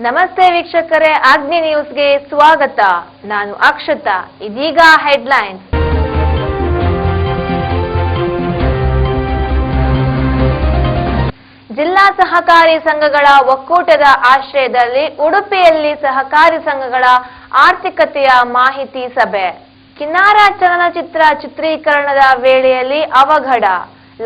ನಮಸ್ತೆ ವೀಕ್ಷಕರೇ, ಆಗ್ನಿ ನ್ಯೂಸ್ಗೆ ಸ್ವಾಗತ. ನಾನು ಅಕ್ಷತಾ. ಇದೀಗ ಹೆಡ್ಲೈನ್ಸ್. ಜಿಲ್ಲಾ ಸಹಕಾರಿ ಸಂಘಗಳ ಒಕ್ಕೂಟದ ಆಶ್ರಯದಲ್ಲಿ ಉಡುಪಿಯಲ್ಲಿ ಸಹಕಾರಿ ಸಂಘಗಳ ಆರ್ಥಿಕತೆಯ ಮಾಹಿತಿ ಸಭೆ. ಕಿನ್ನಾರ ಚಲನಚಿತ್ರ ಚಿತ್ರೀಕರಣದ ವೇಳೆಯಲ್ಲಿ ಅವಘಡ,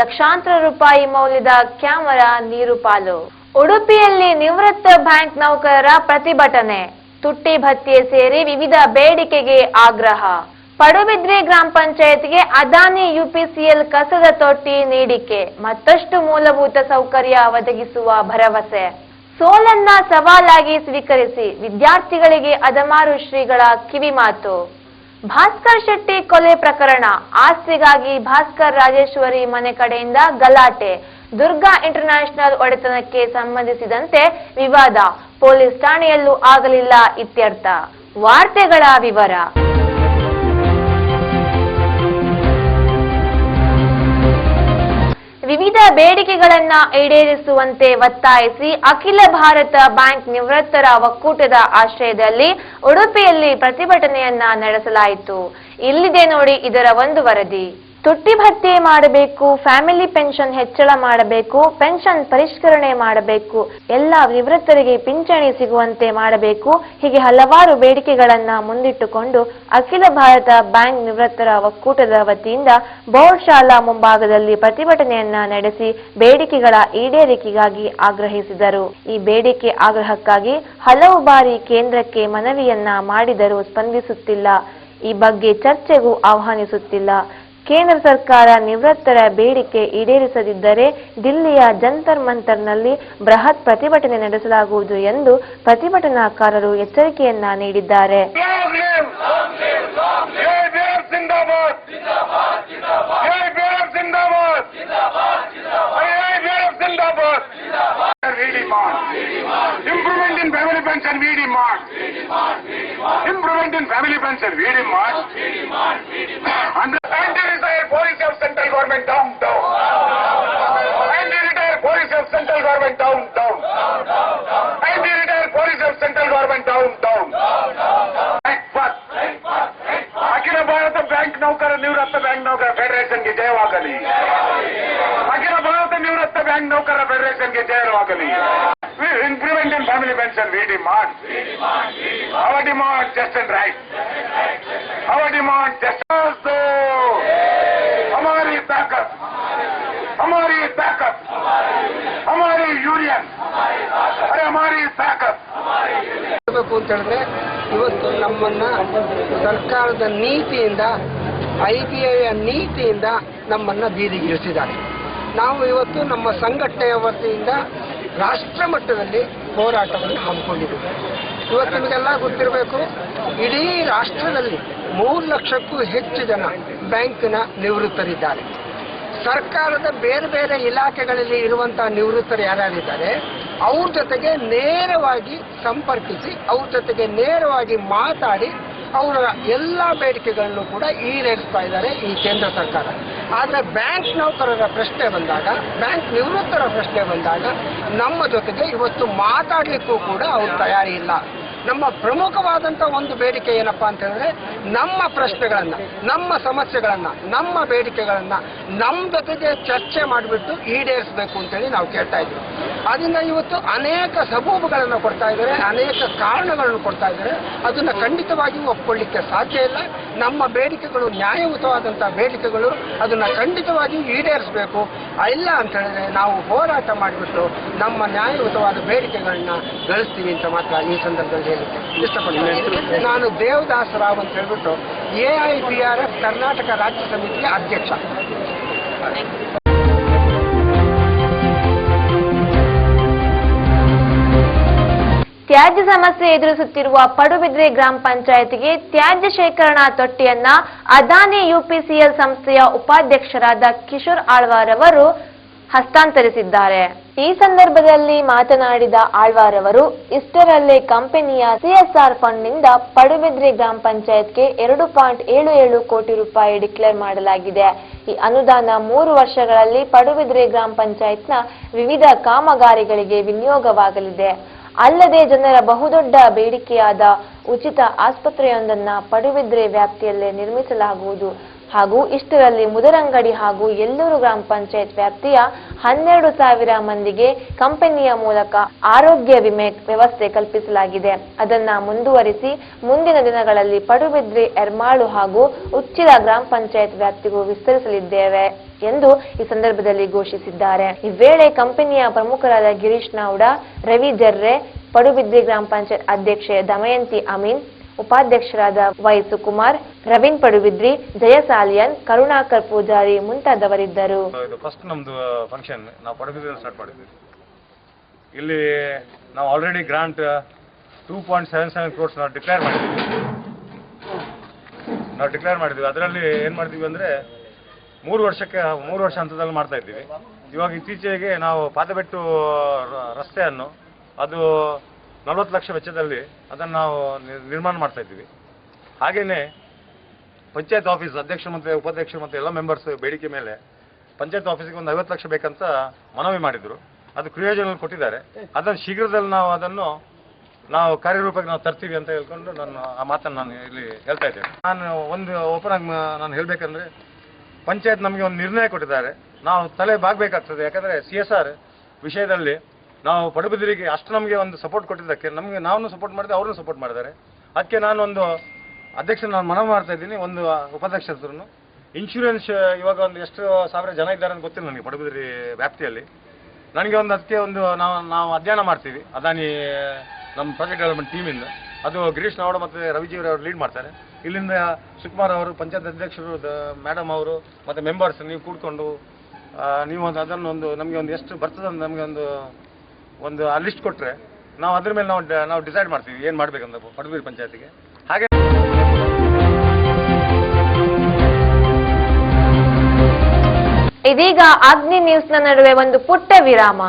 ಲಕ್ಷಾಂತರ ರೂಪಾಯಿ ಮೌಲ್ಯದ ಕ್ಯಾಮೆರಾ ನೀರು ಪಾಲು. ಉಡುಪಿಯಲ್ಲಿ ನಿವೃತ್ತ ಬ್ಯಾಂಕ್ ನೌಕರರ ಪ್ರತಿಭಟನೆ, ತುಟ್ಟಿ ಭತ್ಯೆ ಸೇರಿ ವಿವಿಧ ಬೇಡಿಕೆಗೆ ಆಗ್ರಹ. ಪಡುಬಿದ್ರೆ ಗ್ರಾಮ ಪಂಚಾಯತ್ಗೆ ಅದಾನಿ ಯುಪಿಸಿಎಲ್ ಕಸದ ತೊಟ್ಟಿ ನೀಡಿಕೆ, ಮತ್ತಷ್ಟು ಮೂಲಭೂತ ಸೌಕರ್ಯ ಒದಗಿಸುವ ಭರವಸೆ. ಸೋಲನ್ನ ಸವಾಲಾಗಿ ಸ್ವೀಕರಿಸಿ, ವಿದ್ಯಾರ್ಥಿಗಳಿಗೆ ಅದಮಾರು ಶ್ರೀಗಳ ಕಿವಿಮಾತು. ಭಾಸ್ಕರ್ ಶೆಟ್ಟಿ ಕೊಲೆ ಪ್ರಕರಣ, ಆಸ್ತಿಗಾಗಿ ಭಾಸ್ಕರ್ ರಾಜೇಶ್ವರಿ ಮನೆ ಕಡೆಯಿಂದ ಗಲಾಟೆ. ದುರ್ಗಾ ಇಂಟರ್ನ್ಯಾಷನಲ್ ಒಡೆತನಕ್ಕೆ ಸಂಬಂಧಿಸಿದಂತೆ ವಿವಾದ, ಪೊಲೀಸ್ ಠಾಣೆಯಲ್ಲೂ ಆಗಲಿಲ್ಲ ಇತ್ಯರ್ಥ. ವಾರ್ತೆಗಳ ವಿವರ. ವಿವಿಧ ಬೇಡಿಕೆಗಳನ್ನ ಈಡೇರಿಸುವಂತೆ ಒತ್ತಾಯಿಸಿ ಅಖಿಲ ಭಾರತ ಬ್ಯಾಂಕ್ ನಿವೃತ್ತರ ಒಕ್ಕೂಟದ ಆಶ್ರಯದಲ್ಲಿ ಉಡುಪಿಯಲ್ಲಿ ಪ್ರತಿಭಟನೆಯನ್ನ ನಡೆಸಲಾಯಿತು. ಇಲ್ಲಿದೆ ನೋಡಿ ಇದರ ಒಂದು ವರದಿ. ತುಟ್ಟಿ ಭತ್ಯೆ ಮಾಡಬೇಕು, ಫ್ಯಾಮಿಲಿ ಪೆನ್ಷನ್ ಹೆಚ್ಚಳ ಮಾಡಬೇಕು, ಪೆನ್ಷನ್ ಪರಿಷ್ಕರಣೆ ಮಾಡಬೇಕು, ಎಲ್ಲ ನಿವೃತ್ತರಿಗೆ ಪಿಂಚಣಿ ಸಿಗುವಂತೆ ಮಾಡಬೇಕು. ಹೀಗೆ ಹಲವಾರು ಬೇಡಿಕೆಗಳನ್ನ ಮುಂದಿಟ್ಟುಕೊಂಡು ಅಖಿಲ ಭಾರತ ಬ್ಯಾಂಕ್ ನಿವೃತ್ತರ ಒಕ್ಕೂಟದ ವತಿಯಿಂದ ಬೋರ್ಡ್ ಶಾಲಾ ಮುಂಭಾಗದಲ್ಲಿ ಪ್ರತಿಭಟನೆಯನ್ನ ನಡೆಸಿ ಬೇಡಿಕೆಗಳ ಈಡೇರಿಕೆಗಾಗಿ ಆಗ್ರಹಿಸಿದರು. ಈ ಬೇಡಿಕೆ ಆಗ್ರಹಕ್ಕಾಗಿ ಹಲವು ಬಾರಿ ಕೇಂದ್ರಕ್ಕೆ ಮನವಿಯನ್ನ ಮಾಡಿದರೂ ಸ್ಪಂದಿಸುತ್ತಿಲ್ಲ. ಈ ಬಗ್ಗೆ ಚರ್ಚೆಗೂ ಆಹ್ವಾನಿಸುತ್ತಿಲ್ಲ. ಕೇಂದ್ರ ಸರ್ಕಾರ ನಿವೃತ್ತರ ಬೇಡಿಕೆ ಈಡೇರಿಸದಿದ್ದರೆ ದಿಲ್ಲಿಯ ಜಂತರ್ ಮಂತರ್ನಲ್ಲಿ ಬೃಹತ್ ಪ್ರತಿಭಟನೆ ನಡೆಸಲಾಗುವುದು ಎಂದು ಪ್ರತಿಭಟನಾಕಾರರು ಎಚ್ಚರಿಕೆಯನ್ನ ನೀಡಿದ್ದಾರೆ. Improvement in family pension, we demand. Improvement in family pension, we demand. Anti-retired policy of central government down. Anti-retired policy of central government down. Anti-retired policy of central government down. ಅಖಿಲ ಭಾರತ ಬ್ಯಾಂಕ್ ನೌಕರ ನಿವೃತ್ತ bank ನೌಕರ ಫೆಡರೇಷನ್ಗೆ ಜಯವಾಗಲಿ. ಅಖಿಲ ಭಾರತ ನಿವೃತ್ತ bank ನೌಕರ ಫೆಡರೇಷನ್ಗೆ ಜಯವಾಗಲಿ. Improvement in family pension, we demand. Our demand just and right. Our demand just as though. हमारी ताकत, हमारी ताकत, हमारी यूनियन, अरे हमारी ताकत. ಅಂತ ಹೇಳಿದ್ರೆ ಇವತ್ತು ನಮ್ಮನ್ನ ಸರ್ಕಾರದ ನೀತಿಯಿಂದ IBIಯ ನೀತಿಯಿಂದ ನಮ್ಮನ್ನ ಬೀದಿಗಿಳಿಸಿದ್ದಾರೆ. ನಾವು ಇವತ್ತು ನಮ್ಮ ಸಂಘಟನೆಯ ವತಿಯಿಂದ ರಾಷ್ಟ್ರ ಮಟ್ಟದಲ್ಲಿ ಹೋರಾಟವನ್ನು ಹಮ್ಮಿಕೊಂಡಿದ್ದೀವಿ. ಇವತ್ತು ನಿಮಗೆಲ್ಲ ಗೊತ್ತಿರಬೇಕು, ಇಡೀ ರಾಷ್ಟ್ರದಲ್ಲಿ 3 ಲಕ್ಷಕ್ಕೂ ಹೆಚ್ಚು ಜನ ಬ್ಯಾಂಕಿನ ನಿವೃತ್ತರಿದ್ದಾರೆ. ಸರ್ಕಾರದ ಬೇರೆ ಬೇರೆ ಇಲಾಖೆಗಳಲ್ಲಿ ಇರುವಂತಹ ನಿವೃತ್ತರು ಯಾರ್ಯಾರಿದ್ದಾರೆ ಅವ್ರ ಜೊತೆಗೆ ನೇರವಾಗಿ ಸಂಪರ್ಕಿಸಿ, ಅವ್ರ ಜೊತೆಗೆ ನೇರವಾಗಿ ಮಾತಾಡಿ ಅವರ ಎಲ್ಲ ಬೇಡಿಕೆಗಳನ್ನು ಕೂಡ ಈಡೇರಿಸ್ತಾ ಇದ್ದಾರೆ ಈ ಕೇಂದ್ರ ಸರ್ಕಾರ. ಆದರೆ ಬ್ಯಾಂಕ್ ನೌಕರರ ಪ್ರಶ್ನೆ ಬಂದಾಗ, ಬ್ಯಾಂಕ್ ನಿವೃತ್ತರ ಪ್ರಶ್ನೆ ಬಂದಾಗ ನಮ್ಮ ಜೊತೆಗೆ ಇವತ್ತು ಮಾತಾಡಲಿಕ್ಕೂ ಕೂಡ ಅವ್ರ ತಯಾರಿ ಇಲ್ಲ. ನಮ್ಮ ಪ್ರಮುಖವಾದಂಥ ಒಂದು ಬೇಡಿಕೆ ಏನಪ್ಪಾ ಅಂತ ಹೇಳಿದ್ರೆ, ನಮ್ಮ ಪ್ರಶ್ನೆಗಳನ್ನು, ನಮ್ಮ ಸಮಸ್ಯೆಗಳನ್ನು, ನಮ್ಮ ಬೇಡಿಕೆಗಳನ್ನು ನಮ್ಮ ಜೊತೆಗೆ ಚರ್ಚೆ ಮಾಡಿಬಿಟ್ಟು ಈಡೇರಿಸಬೇಕು ಅಂತೇಳಿ ನಾವು ಕೇಳ್ತಾ ಇದ್ದೀವಿ. ಅದರಿಂದ ಇವತ್ತು ಅನೇಕ ಸಬೂಬುಗಳನ್ನು ಕೊಡ್ತಾ ಇದ್ದಾರೆ, ಅನೇಕ ಕಾರಣಗಳನ್ನು ಕೊಡ್ತಾ ಇದ್ದಾರೆ. ಅದನ್ನು ಖಂಡಿತವಾಗಿಯೂ ಒಪ್ಕೊಳ್ಳಿಕ್ಕೆ ಸಾಧ್ಯ ಇಲ್ಲ. ನಮ್ಮ ಬೇಡಿಕೆಗಳು ನ್ಯಾಯಯುತವಾದಂಥ ಬೇಡಿಕೆಗಳು, ಅದನ್ನು ಖಂಡಿತವಾಗಿಯೂ ಈಡೇರಿಸಬೇಕು. ಇಲ್ಲ ಅಂತ ಹೇಳಿದ್ರೆ ನಾವು ಹೋರಾಟ ಮಾಡಿಬಿಟ್ಟು ನಮ್ಮ ನ್ಯಾಯಯುತವಾದ ಬೇಡಿಕೆಗಳನ್ನ ಗಳಿಸ್ತೀವಿ ಅಂತ ಮಾತ್ರ ಈ ಸಂದರ್ಭದಲ್ಲಿ ಇಷ್ಟಪಡ್ತೀನಿ. ನಾನು ದೇವದಾಸ್ ರಾವ್ ಅಂತ ಹೇಳ್ಬಿಟ್ಟು AIBRF ಕರ್ನಾಟಕ ರಾಜ್ಯ ಸಮಿತಿಯ ಅಧ್ಯಕ್ಷ. ತ್ಯಾಜ್ಯ ಸಮಸ್ಯೆ ಎದುರಿಸುತ್ತಿರುವ ಪಡುಬಿದ್ರೆ ಗ್ರಾಮ ಪಂಚಾಯತ್ಗೆ ತ್ಯಾಜ್ಯ ಶೇಖರಣಾ ತೊಟ್ಟಿಯನ್ನ ಅದಾನಿ ಯುಪಿಸಿಎಲ್ ಸಂಸ್ಥೆಯ ಉಪಾಧ್ಯಕ್ಷರಾದ ಕಿಶೋರ್ ಆಳ್ವಾರ್ ಅವರು ಹಸ್ತಾಂತರಿಸಿದ್ದಾರೆ. ಈ ಸಂದರ್ಭದಲ್ಲಿ ಮಾತನಾಡಿದ ಆಳ್ವಾರ್ ಅವರು, ಇಷ್ಟರಲ್ಲೇ ಕಂಪನಿಯ CSR ಫಂಡ್ನಿಂದ ಪಡುಬಿದ್ರೆ ಗ್ರಾಮ ಪಂಚಾಯತ್ಗೆ 2.77 ಕೋಟಿ ರೂಪಾಯಿ ಡಿಕ್ಲೇರ್ ಮಾಡಲಾಗಿದೆ. ಈ ಅನುದಾನ 3 ವರ್ಷಗಳಲ್ಲಿ ಪಡುಬಿದ್ರೆ ಗ್ರಾಮ ಪಂಚಾಯತ್ನ ವಿವಿಧ ಕಾಮಗಾರಿಗಳಿಗೆ ವಿನಿಯೋಗವಾಗಲಿದೆ. ಅಲ್ಲದೆ ಜನರ ಬಹುದೊಡ್ಡ ಬೇಡಿಕೆಯಾದ ಉಚಿತ ಆಸ್ಪತ್ರೆಯೊಂದನ್ನ ಪಡುಬಿದ್ರೆ ವ್ಯಾಪ್ತಿಯಲ್ಲೇ ನಿರ್ಮಿಸಲಾಗುವುದು ಹಾಗೂ ಇಷ್ಟರಲ್ಲಿ ಮುದರಂಗಡಿ ಹಾಗೂ ಯಲ್ಲೂರು ಗ್ರಾಮ ಪಂಚಾಯತ್ ವ್ಯಾಪ್ತಿಯ 12,000 ಮಂದಿಗೆ ಕಂಪನಿಯ ಮೂಲಕ ಆರೋಗ್ಯ ವಿಮೆ ವ್ಯವಸ್ಥೆ ಕಲ್ಪಿಸಲಾಗಿದೆ. ಅದನ್ನ ಮುಂದುವರಿಸಿ ಮುಂದಿನ ದಿನಗಳಲ್ಲಿ ಪಡುಬಿದ್ರೆ, ಎರ್ಮಾಳು ಹಾಗೂ ಉಚ್ಚಿಲ ಗ್ರಾಮ ಪಂಚಾಯತ್ ವ್ಯಾಪ್ತಿಗೂ ವಿಸ್ತರಿಸಲಿದ್ದೇವೆ ಎಂದು ಈ ಸಂದರ್ಭದಲ್ಲಿ ಘೋಷಿಸಿದ್ದಾರೆ. ಈ ವೇಳೆ ಕಂಪನಿಯ ಪ್ರಮುಖರಾದ ಗಿರೀಶ್ ನೌಡ, ರವಿ ಜರ್ರೆ, ಪಡುಬಿದ್ರೆ ಗ್ರಾಮ ಪಂಚಾಯತ್ ಅಧ್ಯಕ್ಷೆ ದಮಯಂತಿ ಅಮೀನ್, ಉಪಾಧ್ಯಕ್ಷರಾದ ವೈ ಸುಕುಮಾರ್, ರವೀನ್ ಪಡುಬಿದ್ರಿ, ಜಯಸಾಲಿಯನ್, ಕರುಣಾಕರ್ ಪೂಜಾರಿ ಮುಂತಾದವರಿದ್ದರು. ಇದು ಫಸ್ಟ್ ನಮ್ದು ಫಂಕ್ಷನ್ ನಾವು ಪಡುಬಿದ್ರೆಯಲ್ಲಿ ಸ್ಟಾರ್ಟ್ ಮಾಡಿದ್ವಿ. ಇಲ್ಲಿ ನಾವು ಆಲ್ರೆಡಿ ಗ್ರಾಂಟ್ 2.77 crores ನಾವು ಡಿಕ್ಲೇರ್ ಮಾಡಿದ್ವಿ. ಅದರಲ್ಲಿ ಏನು ಮಾಡ್ತೀವಿ ಅಂದರೆ 3 ವರ್ಷ ಹಂತದಲ್ಲಿ ಮಾಡ್ತಾ ಇದ್ದೀವಿ. ಇವಾಗ ಇತ್ತೀಚೆಗೆ ನಾವು ಪಾದಬೆಟ್ಟು ರಸ್ತೆಯನ್ನು ಅದು 40 ಲಕ್ಷ ವೆಚ್ಚದಲ್ಲಿ ಅದನ್ನು ನಾವು ನಿರ್ಮಾಣ ಮಾಡ್ತಾ ಇದ್ದೀವಿ. ಹಾಗೆಯೇ ಪಂಚಾಯತ್ ಆಫೀಸ್ ಅಧ್ಯಕ್ಷರು ಮತ್ತು ಉಪಾಧ್ಯಕ್ಷರು ಮತ್ತು ಎಲ್ಲ ಮೆಂಬರ್ಸ್ ಬೇಡಿಕೆ ಮೇಲೆ ಪಂಚಾಯತ್ ಆಫೀಸಿಗೆ ಒಂದು 50 ಲಕ್ಷ ಬೇಕಂತ ಮನವಿ ಮಾಡಿದರು. ಅದು ಕ್ರಿಯೋಜನಲ್ಲಿ ಕೊಟ್ಟಿದ್ದಾರೆ. ಅದನ್ನು ಶೀಘ್ರದಲ್ಲಿ ನಾವು ಕಾರ್ಯರೂಪಕ್ಕೆ ನಾವು ತರ್ತೀವಿ ಅಂತ ಹೇಳ್ಕೊಂಡು ಆ ಮಾತನ್ನು ನಾನು ಇಲ್ಲಿ ಹೇಳ್ತಾ ಇದ್ದೇನೆ. ನಾನು ಒಂದು ಓಪನ್ ಆಗಿ ನಾನು ಹೇಳಬೇಕಂದ್ರೆ, ಪಂಚಾಯತ್ ನಮಗೆ ಒಂದು ನಿರ್ಣಯ ಕೊಟ್ಟಿದ್ದಾರೆ. ನಾವು ತಲೆ ಬಾಗಬೇಕಾಗ್ತದೆ. ಯಾಕಂದರೆ CSR ವಿಷಯದಲ್ಲಿ ನಾವು ಪಡುಬಿದ್ರಿಗೆ ಅಷ್ಟು ನಮಗೆ ಒಂದು ಸಪೋರ್ಟ್ ಕೊಟ್ಟಿದ್ದಕ್ಕೆ ನಾವು ಸಪೋರ್ಟ್ ಮಾಡಿದೆ, ಅವ್ರನ್ನೂ ಸಪೋರ್ಟ್ ಮಾಡಿದ್ದಾರೆ. ಅದಕ್ಕೆ ನಾನು ಒಂದು ನಾನು ಮನವಿ ಮಾಡ್ತಾ ಇದ್ದೀನಿ. ಒಂದು ಉಪಾಧ್ಯಕ್ಷರು ಇನ್ಶೂರೆನ್ಸ್ ಇವಾಗ ಒಂದು ಎಷ್ಟು ಸಾವಿರ ಜನ ಇದ್ದಾರೆ ಅಂತ ಗೊತ್ತಿಲ್ಲ ನನಗೆ ಪಡುಬಿದ್ರಿ ವ್ಯಾಪ್ತಿಯಲ್ಲಿ. ನನಗೆ ಅದಕ್ಕೆ ನಾವು ಅಧ್ಯಯನ ಮಾಡ್ತೀವಿ ಅದಾನಿ ನಮ್ಮ ಪ್ರಾಜೆಕ್ಟ್ ಡೆವಲಪ್ಮೆಂಟ್ ಟೀಮಿಂದ. ಅದು ಗಿರೀಶ್ ನೌಡ ಮತ್ತು ರವಿಜಿಯವರು ಅವರು ಲೀಡ್ ಮಾಡ್ತಾರೆ. ಇಲ್ಲಿಂದ ಸುಕುಮಾರ್ ಅವರು, ಪಂಚಾಯತ್ ಅಧ್ಯಕ್ಷರು, ಮೇಡಮ್ ಅವರು ಮತ್ತು ಮೆಂಬರ್ಸ್ ನೀವು ಕೂಡ್ಕೊಂಡು ನೀವು ಅದನ್ನು ನಮಗೆ ಎಷ್ಟು ಬರ್ತದೆ ಅಂತ ನಮಗೆ ಒಂದು ಲಿಸ್ಟ್ ಕೊಟ್ಟರೆ ನಾವು ಅದ್ರ ಮೇಲೆ ನಾವು ಡಿಸೈಡ್ ಮಾಡ್ತೀವಿ ಏನು ಮಾಡಬೇಕಂತ ಪಡುಬಿದ್ರಿ ಪಂಚಾಯತಿಗೆ. ಹಾಗೆ ಇದೀಗ ಅಗ್ನಿ ನ್ಯೂಸ್ನ ನಡುವೆ ಒಂದು ಪುಟ್ಟ ವಿರಾಮ.